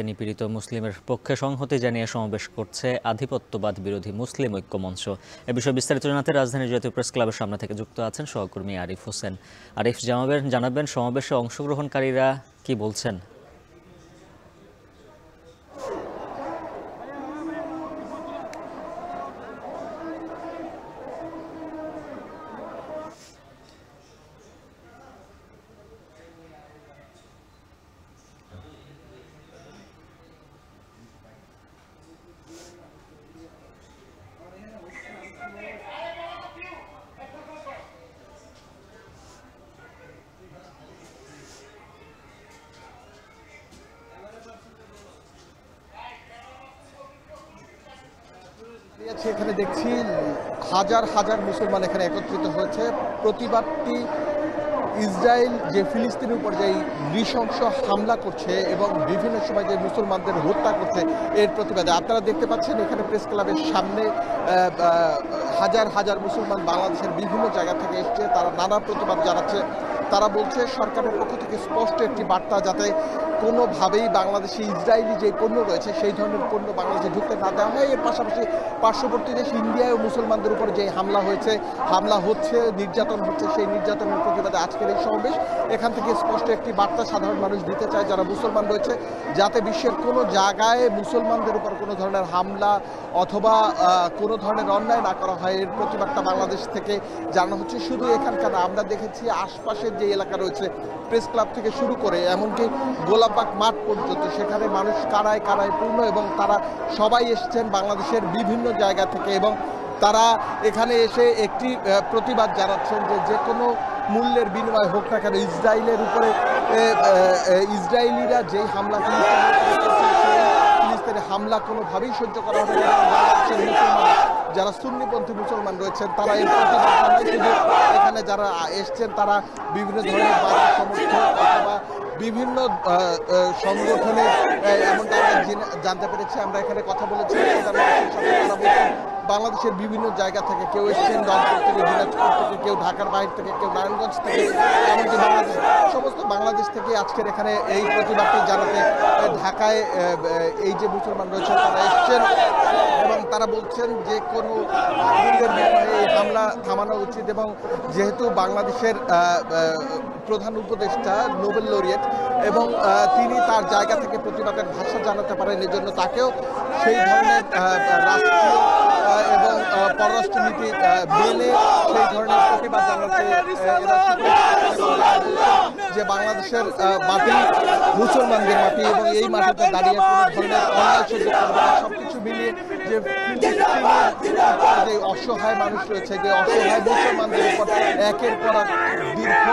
নিপীড়িত মুসলিমের পক্ষে সংহতি জানিয়ে সমাবেশ করছে আধিপত্যবাদ বিরোধী মুসলিম ঐক্য মঞ্চ। এ বিষয়ে বিস্তারিত জানাতে রাজধানীর জাতীয় প্রেস ক্লাবের সামনে থেকে যুক্ত আছেন সহকর্মী আরিফ হোসেন। আরিফ, জানাবেন সমাবেশে অংশগ্রহণকারীরা কি বলছেন? এখানে দেখছি হাজার হাজার মুসলমান এখানে একত্রিত হয়েছে। প্রতিবাদটি ইসরায়েল যে ফিলিস্তিনের উপর যে নৃশংস হামলা করছে এবং বিভিন্ন সময় যে মুসলমানদের হত্যা করছে এর প্রতিবাদে। আপনারা দেখতে পাচ্ছেন এখানে প্রেস ক্লাবের সামনে হাজার হাজার মুসলমান বাংলাদেশের বিভিন্ন জায়গা থেকে এসছে, তারা নানা প্রতিবাদ জানাচ্ছে। তারা বলছে সরকারের পক্ষ থেকে স্পষ্ট একটি বার্তা, যাতে কোনোভাবেই বাংলাদেশে ইসরায়েলি যে পণ্য রয়েছে সেই ধরনের পণ্য বাংলাদেশে ঢুকতে না দেওয়া হয়। এর পাশাপাশি পার্শ্ববর্তী দেশ ইন্ডিয়ায় মুসলমানদের উপর যে হামলা হচ্ছে, নির্যাতন হচ্ছে, সেই নির্যাতনের প্রতিবাদে আজকের এই সমাবেশ। এখান থেকে স্পষ্ট একটি বার্তা সাধারণ মানুষ দিতে চায় যারা মুসলমান রয়েছে, যাতে বিশ্বের কোনো জায়গায় মুসলমানদের উপর কোনো ধরনের হামলা অথবা কোনো ধরনের অন্যায় না করা হয়। এর প্রতিবাদটা বাংলাদেশ থেকে জানানো হচ্ছে। শুধু এখানকার আমরা দেখেছি আশপাশের যে এলাকা রয়েছে প্রেস ক্লাব থেকে শুরু করে এমনকি গোলাপবাগ মাঠ পর্যন্ত, সেখানে মানুষ কারায় কারায় পূর্ণ এবং তারা সবাই এসেছেন বাংলাদেশের বিভিন্ন জায়গা থেকে এবং তারা এখানে এসে একটি প্রতিবাদ জানাচ্ছেন যে কোনো মূল্যের বিনিময় হোক না কেন ইসরায়েলের উপরে ইসরায়েলিরা যেই হামলা ফিলিস্তিনের হামলা কোনোভাবেই সহ্য করা হবে না। বাংলাদেশের মুসলমান যারা সুন্নিপন্থী মুসলমান রয়েছেন তারা এর প্রতিবাদ জানায়। শুধু এখানে যারা এসছেন তারা বিভিন্ন ধরনের বাধা সমর্থন অথবা বিভিন্ন সংগঠনে, এমনটা আমরা জানতে পেরেছি। আমরা এখানে কথা বলেছি বাংলাদেশের বিভিন্ন জায়গা থেকে কেউ এসেছেন, রংপুর থেকে, দিনাজপুর থেকে, কেউ ঢাকার বাইরে থেকে, কেউ নারায়ণগঞ্জ থেকে, এমনকি সমস্ত বাংলাদেশ থেকে আজকের এখানে এই প্রতিবাদটি জানাতে ঢাকায় এই যে মুসলমান রয়েছেন তারা এসছেন এবং তারা বলছেন যে কোনো মূল্যের বিনিময়ে এই হামলা থামানো উচিত। এবং যেহেতু বাংলাদেশের প্রধান উপদেষ্টা নোবেল লরিয়েট এবং তিনি তার জায়গা থেকে প্রতিবাদের ভাষা জানাতে পারেন, এজন্য তাকেও সেই ধরনের রাষ্ট্রীয় এবং পররাষ্ট্রনীতি মেনে সেই ধরনের প্রতিবাদ জানাতে যে বাংলাদেশের মাটি মুসলমানদের মাটি এবং এই মাটিতে দাঁড়িয়ে কোনো ধরনের অন্যায় সহ্য করবে না। সবকিছু মিলিয়ে যে অসহায় মানুষ রয়েছে, যে অসহায় মুসলমানদের উপর একের পর দীর্ঘ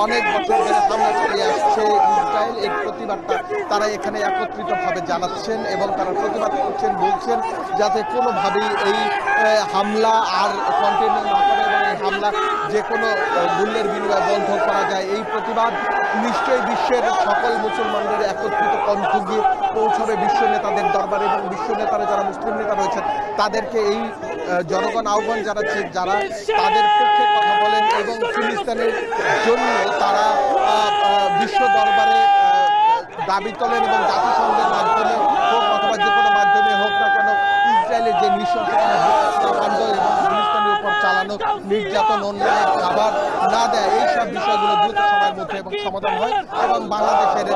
অনেক বছর ধরে হামলা চালিয়ে আসছে ইসরায়েল, এর প্রতিবাদটা তারা এখানে একত্রিতভাবে জানাচ্ছেন এবং তারা প্রতিবাদ করছেন, বলছেন যাতে কোনোভাবেই এই হামলা আর কন্টিনিউ না করে এবং এই হামলা যে কোনো মূল্যের বিনিময়ে বন্ধ করা যায়। এই প্রতিবাদ নিশ্চয়ই বিশ্বের সকল মুসলমানদের একত্রিত কণ্ঠ গিয়ে পৌঁছাবে বিশ্ব নেতাদের দরবারে এবং বিশ্ব নেতারা যারা মুসলিম নেতা রয়েছেন তাদেরকে এই জনগণ আহ্বান জানাচ্ছে যারা তাদের পক্ষে কথা বলেন এবং ফিলিস্তিনের জন্য তারা বিশ্ব দরবারে দাবি তোলেন এবং জাতিসংঘের মাধ্যমে হোক অথবা যে কোনো মাধ্যমে হোক না কেন ইসরায়েলের যে নৃশংসকাণ্ড এবং ফিলিস্তিনের উপর চালানো নির্যাতন, অন্যায় খাবার না দেয়, এইসব বিষয়গুলো দ্রুত সময়ের মধ্যে এবং সমাধান হয় এবং বাংলাদেশের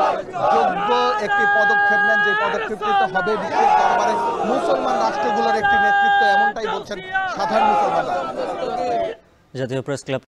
যোগ্য একটি পদক্ষেপ নেন, যে পদক্ষেপটি হবে বিশ্বের দরবারে মুসলমান রাষ্ট্রগুলোর একটি নেতৃত্ব, এমনটাই বলছেন সাধারণ মুসলমানরা। জাতীয় প্রেস ক্লাব